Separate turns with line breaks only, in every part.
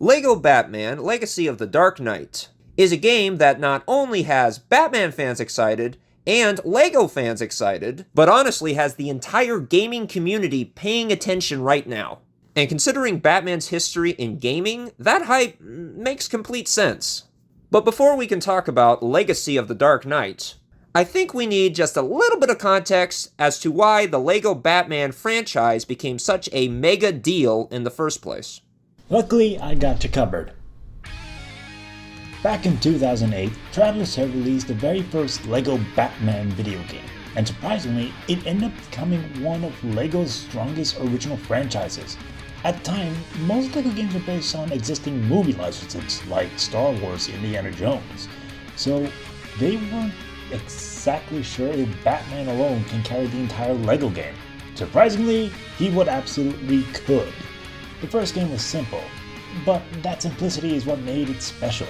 LEGO Batman: Legacy of the Dark Knight is a game that not only has Batman fans excited and LEGO fans excited, but honestly has the entire gaming community paying attention right now. And considering Batman's history in gaming, that hype makes complete sense. But before we can talk about Legacy of the Dark Knight, I think we need just a little bit of context as to why the LEGO Batman franchise became such a mega deal in the first place.
Luckily, I got you covered. Back in 2008, Travelers had released the very first LEGO Batman video game, and surprisingly, it ended up becoming one of LEGO's strongest original franchises. At the time, most LEGO games were based on existing movie licenses like Star Wars, Indiana Jones, so they weren't exactly sure if Batman alone can carry the entire LEGO game. Surprisingly, he would absolutely could. The first game was simple, but that simplicity is what made it special.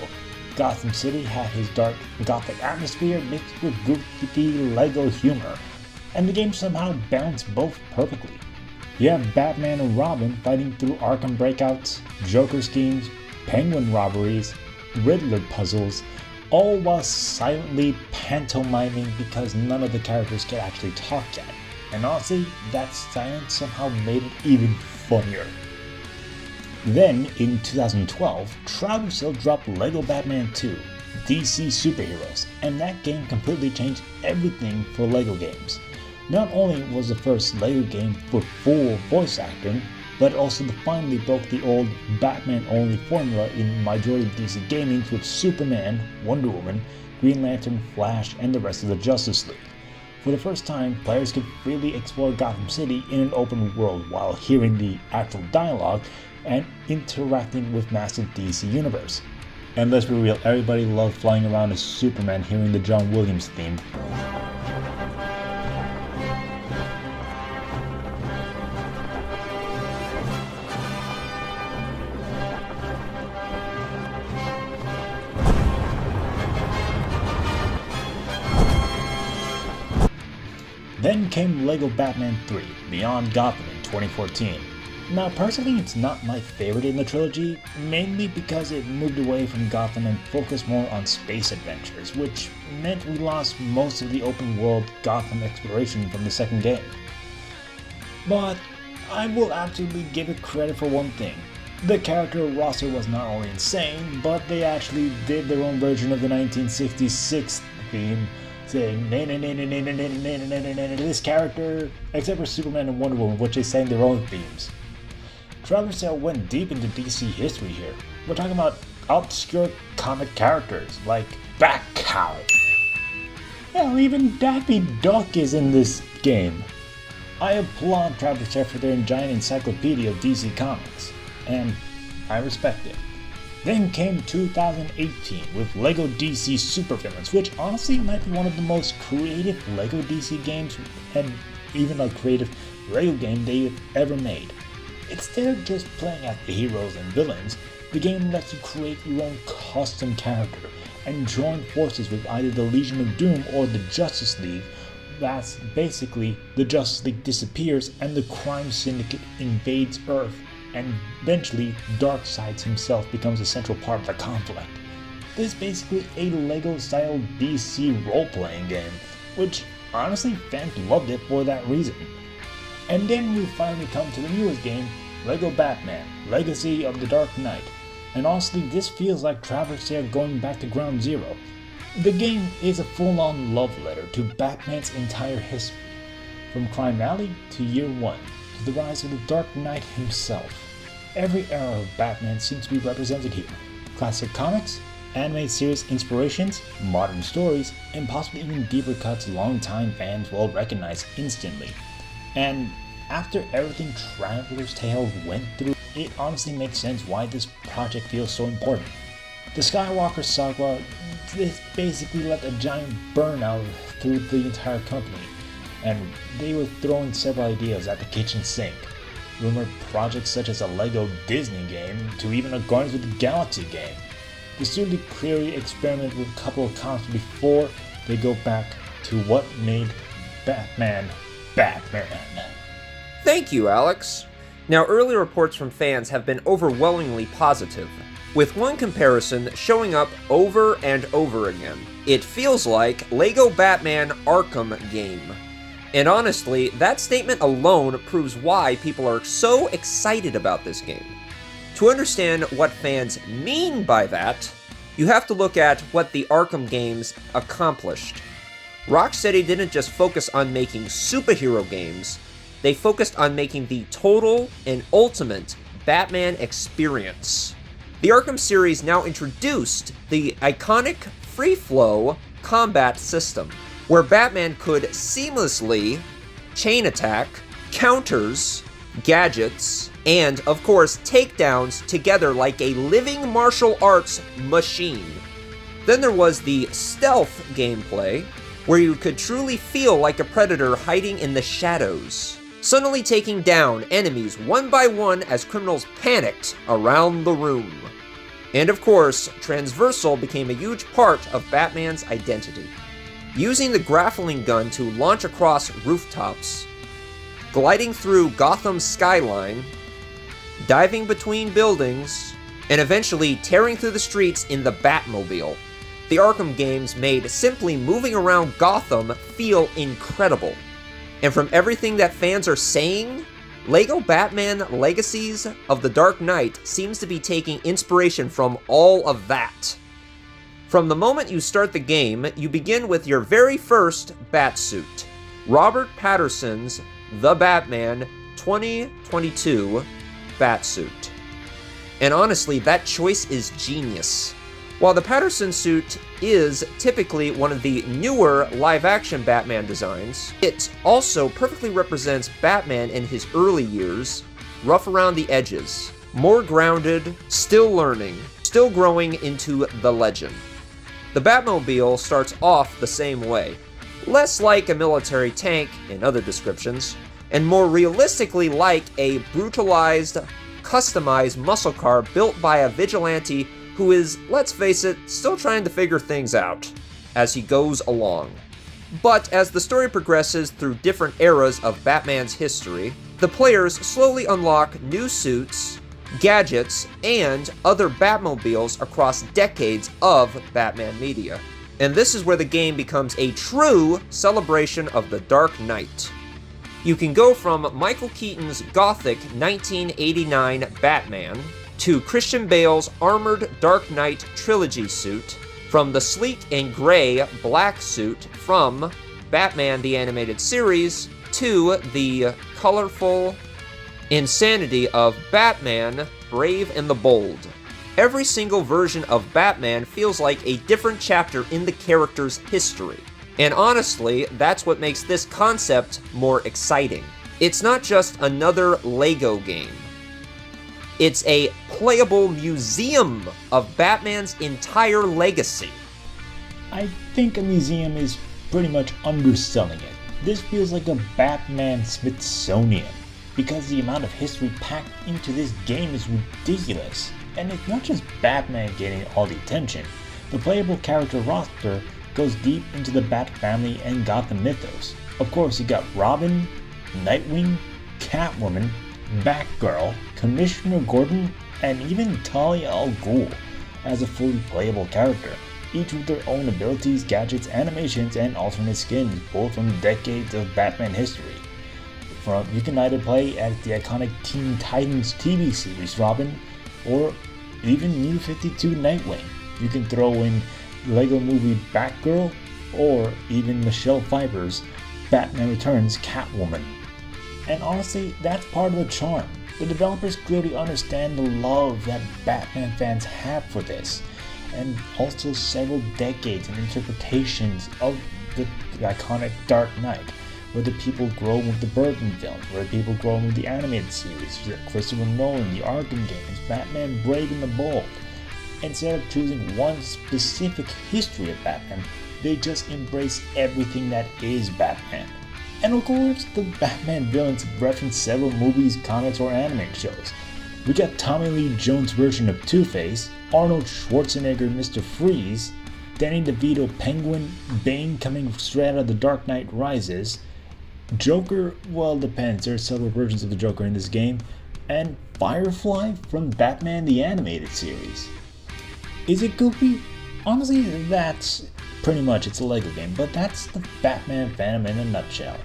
Gotham City had his dark, gothic atmosphere mixed with goofy LEGO humor, and the game somehow balanced both perfectly. You have Batman and Robin fighting through Arkham breakouts, Joker schemes, Penguin robberies, Riddler puzzles, all while silently pantomiming because none of the characters could actually talk yet. And honestly, that silence somehow made it even funnier. Then, in 2012, Travelers dropped LEGO Batman 2, DC Superheroes, and that game completely changed everything for LEGO games. Not only was the first LEGO game with full voice acting, but it also finally broke the old Batman-only formula in majority of DC gaming with Superman, Wonder Woman, Green Lantern, Flash, and the rest of the Justice League. For the first time, players could freely explore Gotham City in an open world while hearing the actual dialogue and interacting with massive DC universe. And let's be real, everybody loved flying around as Superman hearing the John Williams theme. Then came LEGO Batman 3, Beyond Gotham in 2014. Now personally it's not my favorite in the trilogy, mainly because it moved away from Gotham and focused more on space adventures, which meant we lost most of the open world Gotham exploration from the second game. But I will absolutely give it credit for one thing. The character roster was not only insane, but they actually did their own version of the 1966 theme, saying this character, except for Superman and Wonder Woman, which they sang their own themes. Travelers went deep into DC history here. We're talking about obscure comic characters like Batcow. Hell, even Daffy Duck is in this game. I applaud Travelers for their giant encyclopedia of DC Comics, and I respect it. Then came 2018 with LEGO DC Supervillains, which honestly might be one of the most creative LEGO DC games and even a creative LEGO game they've ever made. Instead of just playing as the heroes and villains, the game lets you create your own custom character and join forces with either the Legion of Doom or the Justice League. That's basically the Justice League disappears and the crime syndicate invades Earth, and eventually Darkseid himself becomes a central part of the conflict. This is basically a LEGO-style DC role-playing game, which honestly fans loved it for that reason. And then we finally come to the newest game, LEGO Batman: Legacy of the Dark Knight. And honestly, this feels like Travelers going back to ground zero. The game is a full-on love letter to Batman's entire history, from Crime Alley to Year One, to the rise of the Dark Knight himself. Every era of Batman seems to be represented here. Classic comics, anime series inspirations, modern stories, and possibly even deeper cuts longtime fans will recognize instantly. And after everything Traveler's Tales went through, it honestly makes sense why this project feels so important. The Skywalker saga basically let a giant burnout through the entire company, and they were throwing several ideas at the kitchen sink. Rumored projects such as a LEGO Disney game to even a Guardians of the Galaxy game. The studio clearly experimented with a couple of concepts before they go back to what made Batman Batman.
Thank you, Alex. Now, early reports from fans have been overwhelmingly positive, with one comparison showing up over and over again. It feels like LEGO Batman Arkham game. And honestly, that statement alone proves why people are so excited about this game. To understand what fans mean by that, you have to look at what the Arkham games accomplished. Rocksteady didn't just focus on making superhero games, they focused on making the total and ultimate Batman experience. The Arkham series now introduced the iconic free-flow combat system, where Batman could seamlessly chain attack, counters, gadgets, and, of course, takedowns together like a living martial arts machine. Then there was the stealth gameplay, where you could truly feel like a predator hiding in the shadows, suddenly taking down enemies one by one as criminals panicked around the room. And of course, transversal became a huge part of Batman's identity. Using the grappling gun to launch across rooftops, gliding through Gotham's skyline, diving between buildings, and eventually tearing through the streets in the Batmobile, the Arkham games made simply moving around Gotham feel incredible. And from everything that fans are saying, LEGO Batman Legacies of the Dark Knight seems to be taking inspiration from all of that. From the moment you start the game, you begin with your very first Batsuit, Robert Pattinson's The Batman 2022 Batsuit. And honestly, that choice is genius. While the Pattinson suit is typically one of the newer live-action Batman designs, it also perfectly represents Batman in his early years, rough around the edges, more grounded, still learning, still growing into the legend. The Batmobile starts off the same way, less like a military tank in other descriptions, and more realistically like a brutalized, customized muscle car built by a vigilante who is, let's face it, still trying to figure things out as he goes along. But as the story progresses through different eras of Batman's history, the players slowly unlock new suits, gadgets, and other Batmobiles across decades of Batman media. And this is where the game becomes a true celebration of the Dark Knight. You can go from Michael Keaton's gothic 1989 Batman to Christian Bale's armored Dark Knight trilogy suit, from the sleek and gray black suit from Batman the Animated Series to the colorful insanity of Batman Brave and the Bold. Every single version of Batman feels like a different chapter in the character's history. And honestly, that's what makes this concept more exciting. It's not just another LEGO game. It's a playable museum of Batman's entire legacy.
I think a museum is pretty much underselling it. This feels like a Batman Smithsonian, because the amount of history packed into this game is ridiculous. And it's not just Batman getting all the attention. The playable character roster goes deep into the Bat family and Gotham mythos. Of course, you got Robin, Nightwing, Catwoman, Batgirl, Commissioner Gordon, and even Talia al Ghul as a fully playable character, each with their own abilities, gadgets, animations, and alternate skins, pulled from decades of Batman history. You can either play as the iconic Teen Titans TV series Robin, or even New 52 Nightwing. You can throw in LEGO Movie Batgirl, or even Michelle Pfeiffer's Batman Returns Catwoman. And honestly, that's part of the charm. The developers clearly understand the love that Batman fans have for this, and also several decades and interpretations of the iconic Dark Knight, whether people grow with the Burton films, whether people grow with the animated series, Christopher Nolan, the Arkham games, Batman Brave and the Bold. Instead of choosing one specific history of Batman, they just embrace everything that is Batman. And of course, the Batman villains reference several movies, comics, or animated shows. We got Tommy Lee Jones' version of Two-Face, Arnold Schwarzenegger Mr. Freeze, Danny DeVito Penguin, Bane coming straight out of The Dark Knight Rises, Joker, well, depends, there are several versions of the Joker in this game, and Firefly from Batman the Animated Series. Is it goofy? Honestly, that's pretty much, it's a Lego game, but that's the Batman fandom in a nutshell.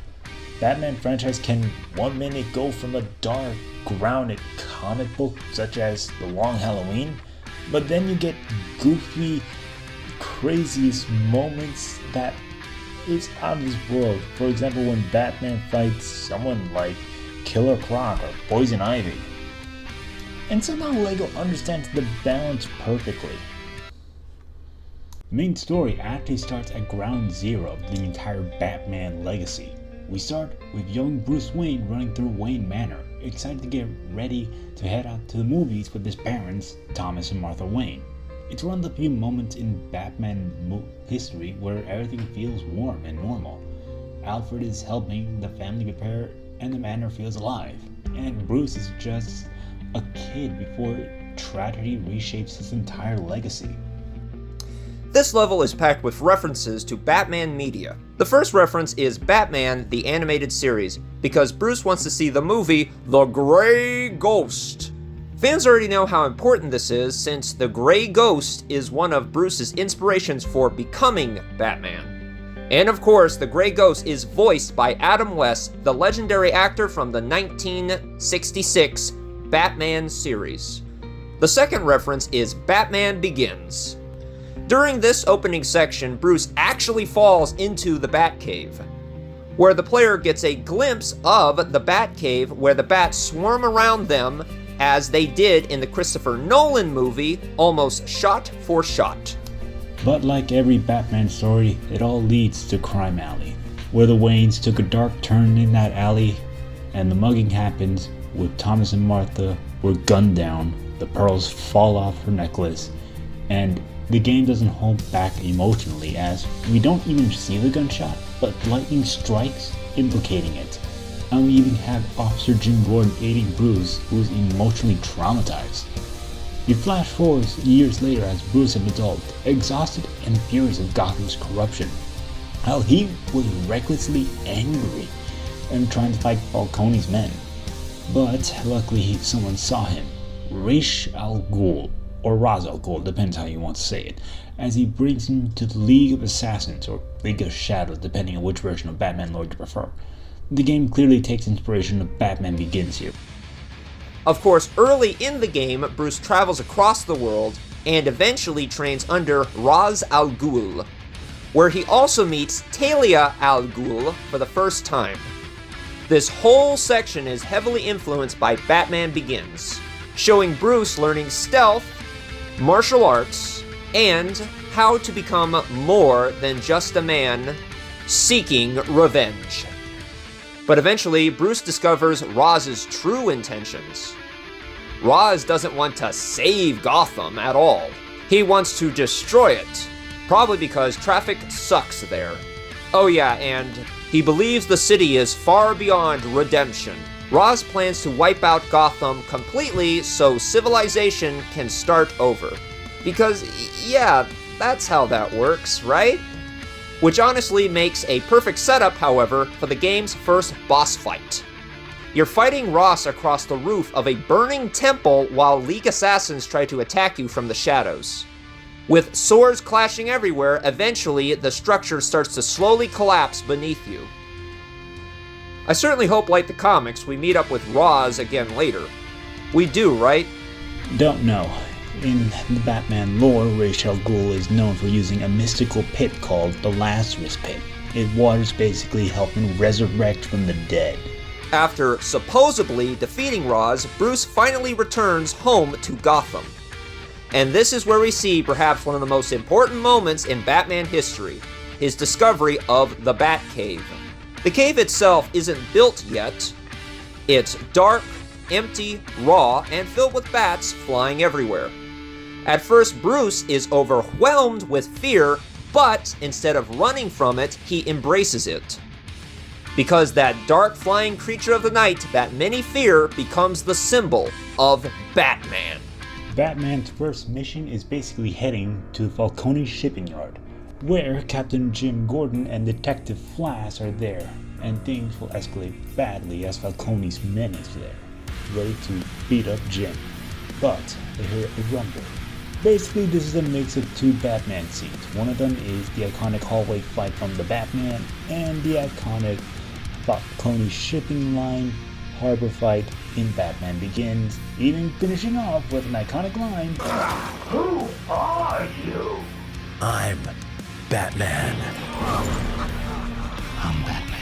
Batman franchise can one minute go from a dark, grounded comic book such as The Long Halloween, but then you get goofy, craziest moments that is out of this world. For example, when Batman fights someone like Killer Croc or Poison Ivy. And somehow LEGO understands the balance perfectly. The main story actually starts at ground zero of the entire Batman legacy. We start with young Bruce Wayne running through Wayne Manor, excited to get ready to head out to the movies with his parents, Thomas and Martha Wayne. It's one of the few moments in Batman history where everything feels warm and normal. Alfred is helping the family prepare and the manor feels alive. And Bruce is just a kid before tragedy reshapes his entire legacy.
This level is packed with references to Batman media. The first reference is Batman the Animated Series, because Bruce wants to see the movie The Grey Ghost. Fans already know how important this is, since the Grey Ghost is one of Bruce's inspirations for becoming Batman. And of course, the Grey Ghost is voiced by Adam West, the legendary actor from the 1966 Batman series. The second reference is Batman Begins. During this opening section, Bruce actually falls into the Batcave, where the player gets a glimpse of the Batcave where the bats swarm around them as they did in the Christopher Nolan movie, almost shot for shot.
But like every Batman story, it all leads to Crime Alley, where the Waynes took a dark turn in that alley, and the mugging happens with Thomas and Martha were gunned down, the pearls fall off her necklace, and the game doesn't hold back emotionally as we don't even see the gunshot, but lightning strikes, implicating it. And we even have Officer Jim Gordon aiding Bruce, who is emotionally traumatized. You flash forward years later as Bruce, an adult, exhausted and furious of Gotham's corruption. How he was recklessly angry and trying to fight Falcone's men. But luckily someone saw him, Ra's al Ghul, or Ra's al Ghul, depends how you want to say it, as he brings him to the League of Assassins, or League of Shadows, depending on which version of Batman Lord you prefer. The game clearly takes inspiration of Batman Begins here.
Of course, early in the game, Bruce travels across the world and eventually trains under Ra's al Ghul, where he also meets Talia al Ghul for the first time. This whole section is heavily influenced by Batman Begins, showing Bruce learning stealth, martial arts, and how to become more than just a man seeking revenge. But eventually, Bruce discovers Raz's true intentions. Raz doesn't want to save Gotham at all. He wants to destroy it, probably because traffic sucks there. Oh yeah, and he believes the city is far beyond redemption. Raz plans to wipe out Gotham completely so civilization can start over. Because, yeah, that's how that works, right? Which honestly makes a perfect setup, however, for the game's first boss fight. You're fighting Raz across the roof of a burning temple while League assassins try to attack you from the shadows. With swords clashing everywhere, eventually the structure starts to slowly collapse beneath you. I certainly hope, like the comics, we meet up with Raz again later. We do, right?
Don't know. In the Batman lore, Ra's al Ghul is known for using a mystical pit called the Lazarus Pit. Its waters basically help him resurrect from the dead.
After supposedly defeating Raz, Bruce finally returns home to Gotham. And this is where we see perhaps one of the most important moments in Batman history, his discovery of the Batcave. The cave itself isn't built yet. It's dark, empty, raw, and filled with bats flying everywhere. At first, Bruce is overwhelmed with fear, but instead of running from it, he embraces it. Because that dark flying creature of the night that many fear becomes the symbol of Batman.
Batman's first mission is basically heading to the Falcone shipping yard, where Captain Jim Gordon and Detective Flash are there, and things will escalate badly as Falcone's men is there. ready to beat up Jim. But they hear a rumble. Basically, this is a mix of two Batman scenes. One of them is the iconic hallway fight from the Batman and the iconic Falcone shipping line harbor fight in Batman Begins, even finishing off with an iconic line, "Who are you?"
I'm Batman. I'm Batman.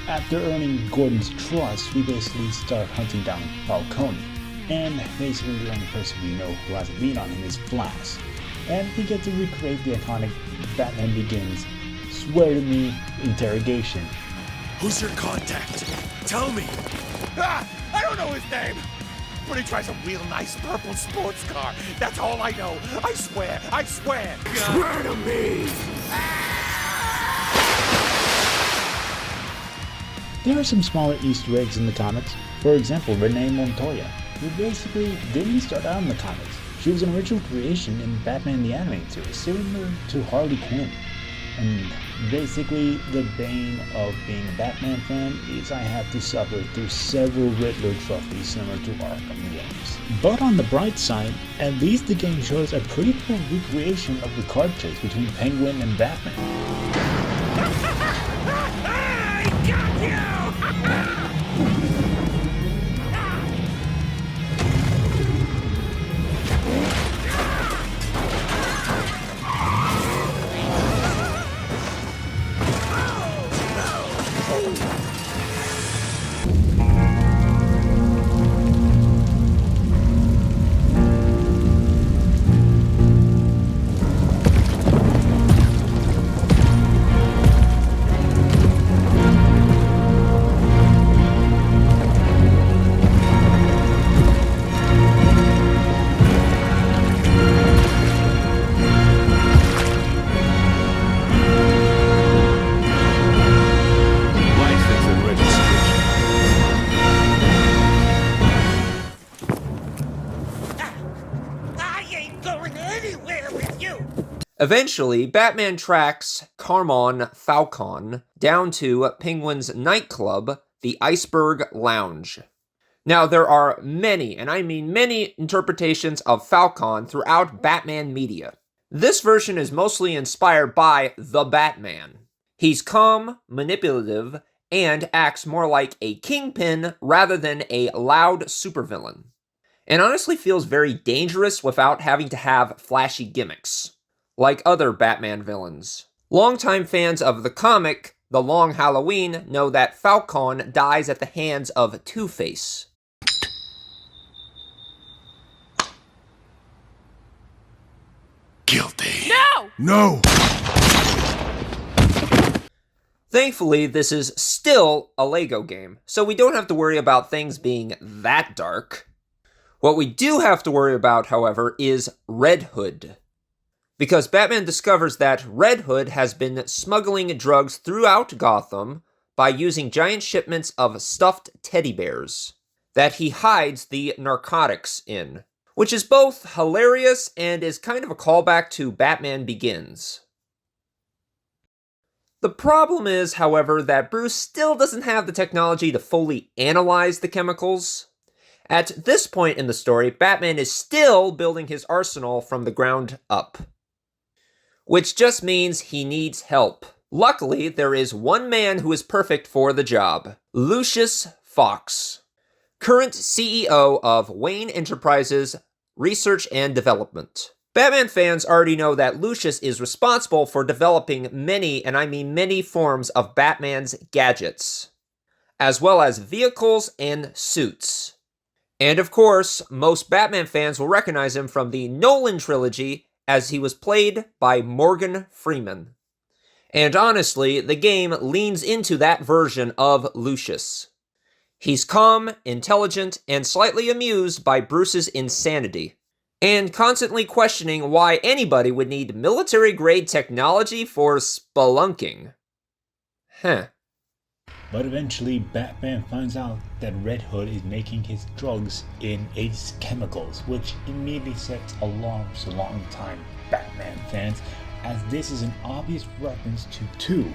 After earning Gordon's trust, we basically start hunting down Falcone. And basically the only person we know who has a lead on him is Flash. And we get to recreate the iconic Batman Begins "swear to me" interrogation.
Who's your contact? Tell me.
I don't know his name, but he drives a real nice purple sports car. That's all I know. I swear.
Swear to me.
There are some smaller Easter eggs in the comics. For example, Renee Montoya, who basically didn't start out in the comics. She was an original creation in Batman the Animated Series, similar to Harley Quinn. And basically, the bane of being a Batman fan is I have to suffer through several Riddler trophies similar to Arkham games. But on the bright side, at least the game shows a pretty cool recreation of the car chase between Penguin and Batman.
I got you!
Eventually, Batman tracks Carmine Falcone down to Penguin's nightclub, the Iceberg Lounge. Now, there are many, and I mean many, interpretations of Falcone throughout Batman media. This version is mostly inspired by the Batman. He's calm, manipulative, and acts more like a kingpin rather than a loud supervillain. And honestly feels very dangerous without having to have flashy gimmicks, like other Batman villains. Longtime fans of the comic, The Long Halloween, know that Falcone dies at the hands of Two-Face.
Guilty.
No!
No!
Thankfully, this is still a Lego game, so we don't have to worry about things being that dark. What we do have to worry about, however, is Red Hood. Because Batman discovers that Red Hood has been smuggling drugs throughout Gotham by using giant shipments of stuffed teddy bears that he hides the narcotics in, which is both hilarious and is kind of a callback to Batman Begins. The problem is, however, that Bruce still doesn't have the technology to fully analyze the chemicals. At this point in the story, Batman is still building his arsenal from the ground up, which just means he needs help. Luckily, there is one man who is perfect for the job: Lucius Fox, current CEO of Wayne Enterprises Research and Development. Batman fans already know that Lucius is responsible for developing many, and I mean many, forms of Batman's gadgets, as well as vehicles and suits. And of course, most Batman fans will recognize him from the Nolan trilogy, as he was played by Morgan Freeman. And honestly, the game leans into that version of Lucius. He's calm, intelligent, and slightly amused by Bruce's insanity, and constantly questioning why anybody would need military-grade technology for spelunking.
But eventually, Batman finds out that Red Hood is making his drugs in Ace Chemicals, which immediately sets alarms to longtime Batman fans, as this is an obvious reference to 2,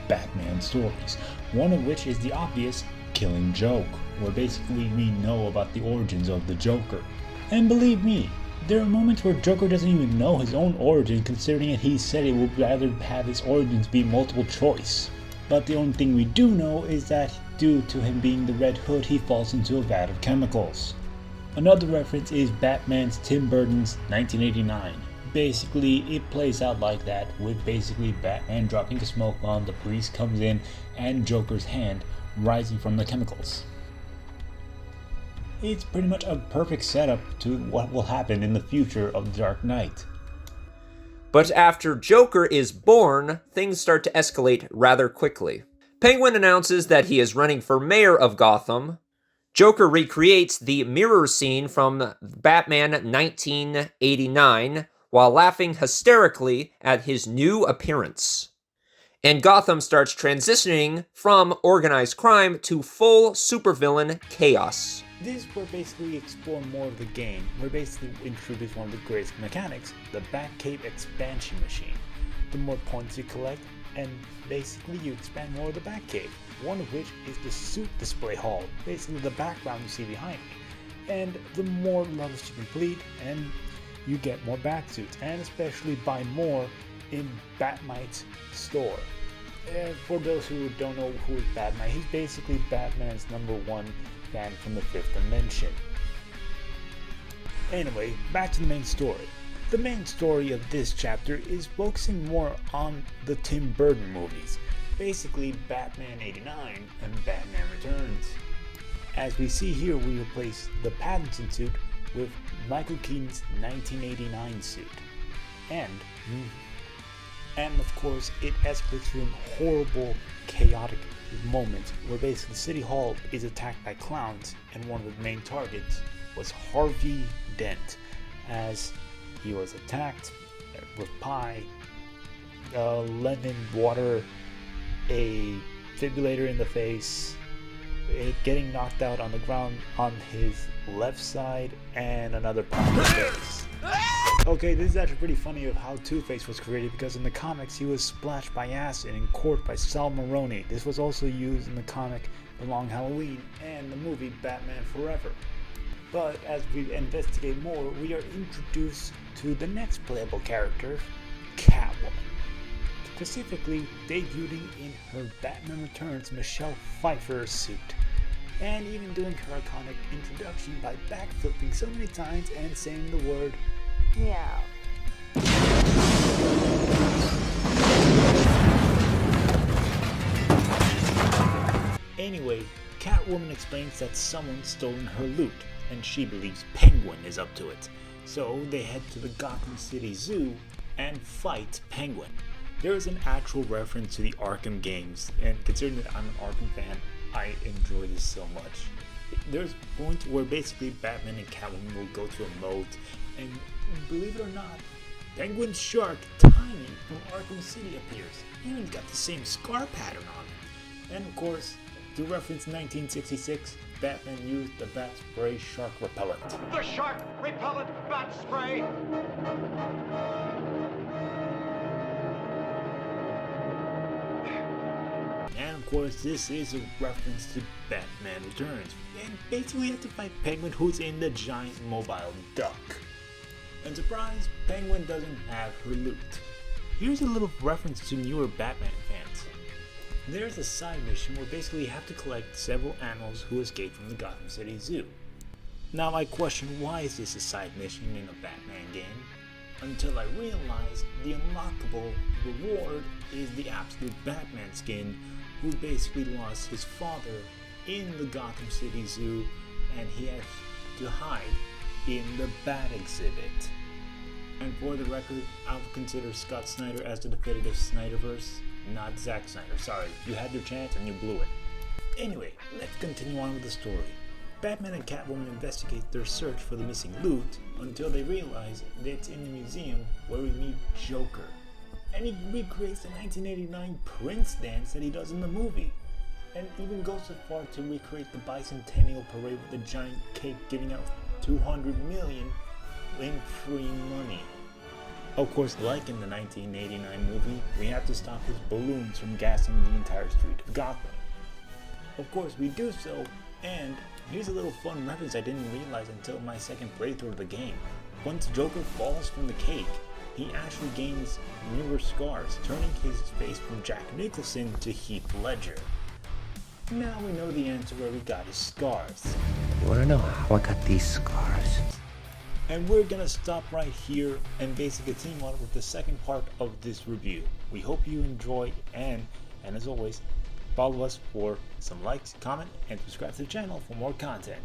Batman stories, one of which is the obvious Killing Joke, where basically we know about the origins of the Joker. And believe me, there are moments where Joker doesn't even know his own origin, considering that he said he would rather have his origins be multiple choice. But the only thing we do know is that due to him being the Red Hood, he falls into a vat of chemicals. Another reference is Batman's Tim Burton's 1989. Basically, it plays out like that, with basically Batman dropping a smoke bomb, the police comes in, and Joker's hand rising from the chemicals. It's pretty much a perfect setup to what will happen in the future of The Dark Knight.
But after Joker is born, things start to escalate rather quickly. Penguin announces that he is running for mayor of Gotham. Joker recreates the mirror scene from Batman 1989 while laughing hysterically at his new appearance. And Gotham starts transitioning from organized crime to full supervillain chaos.
This is where basically we explore more of the game, where basically we introduce one of the greatest mechanics, the Batcave expansion machine. The more points you collect, and basically you expand more of the Batcave, one of which is the suit display hall, basically the background you see behind me. And the more levels you complete, and you get more Batsuits, and especially buy more in Batmite's store. For those who don't know who is Batmite, he's basically Batman's #1 fan from the 5th dimension. Anyway, back to the main story. The main story of this chapter is focusing more on the Tim Burton movies, basically Batman 89 and Batman Returns. As we see here, we replace the Pattinson suit with Michael Keaton's 1989 suit. And of course, it escalates to a horrible, chaotic moment where basically City Hall is attacked by clowns, and one of the main targets was Harvey Dent, as he was attacked with pie, lemon water, a defibrillator in the face, getting knocked out on the ground on his left side, and another pie in the face. Okay, this is actually pretty funny of how Two-Face was created, because in the comics he was splashed by acid in court by Sal Maroni. This was also used in the comic The Long Halloween and the movie Batman Forever. But as we investigate more, we are introduced to the next playable character, Catwoman. Specifically debuting in her Batman Returns Michelle Pfeiffer suit, and even doing her iconic introduction by backflipping so many times and saying the word meow. Anyway, Catwoman explains that someone's stolen her loot, and she believes Penguin is up to it. So they head to the Gotham City Zoo and fight Penguin. There is an actual reference to the Arkham games, and considering that I'm an Arkham fan, I enjoy this so much. There's a point where basically Batman and Catwoman will go to a moat, and believe it or not, Penguin's shark Tiny from Arkham City appears. Even got the same scar pattern on it. And of course, to reference 1966, Batman used the Bat Spray Shark Repellent.
The Shark Repellent Bat Spray!
And of course, this is a reference to Batman Returns. And basically you have to fight Penguin, who's in the giant mobile duck. And surprise, Penguin doesn't have her loot. Here's a little reference to newer Batman fans. There's a side mission where basically you have to collect several animals who escaped from the Gotham City Zoo. Now I question, why is this a side mission in a Batman game? Until I realized the unlockable reward is the absolute Batman skin, who basically lost his father in the Gotham City Zoo, and he has to hide in the Bat exhibit. And for the record, I would consider Scott Snyder as the definitive Snyderverse, not Zack Snyder. Sorry, you had your chance and you blew it. Anyway, let's continue on with the story. Batman and Catwoman investigate their search for the missing loot until they realize that it's in the museum where we meet Joker. And he recreates the 1989 Prince dance that he does in the movie. And even goes so far to recreate the bicentennial parade with a giant cake giving out $200 million in free money. Of course, like in the 1989 movie, we have to stop his balloons from gassing the entire street of Gotham. Of course, we do so, and here's a little fun reference I didn't realize until my second playthrough of the game. Once Joker falls from the cake, he actually gains newer scars, turning his face from Jack Nicholson to Heath Ledger. Now we know the answer where we got his scars.
You wanna know how I got these scars?
And we're gonna stop right here and basically continue on with the second part of this review. We hope you enjoy, and as always, follow us for some likes, comment, and subscribe to the channel for more content.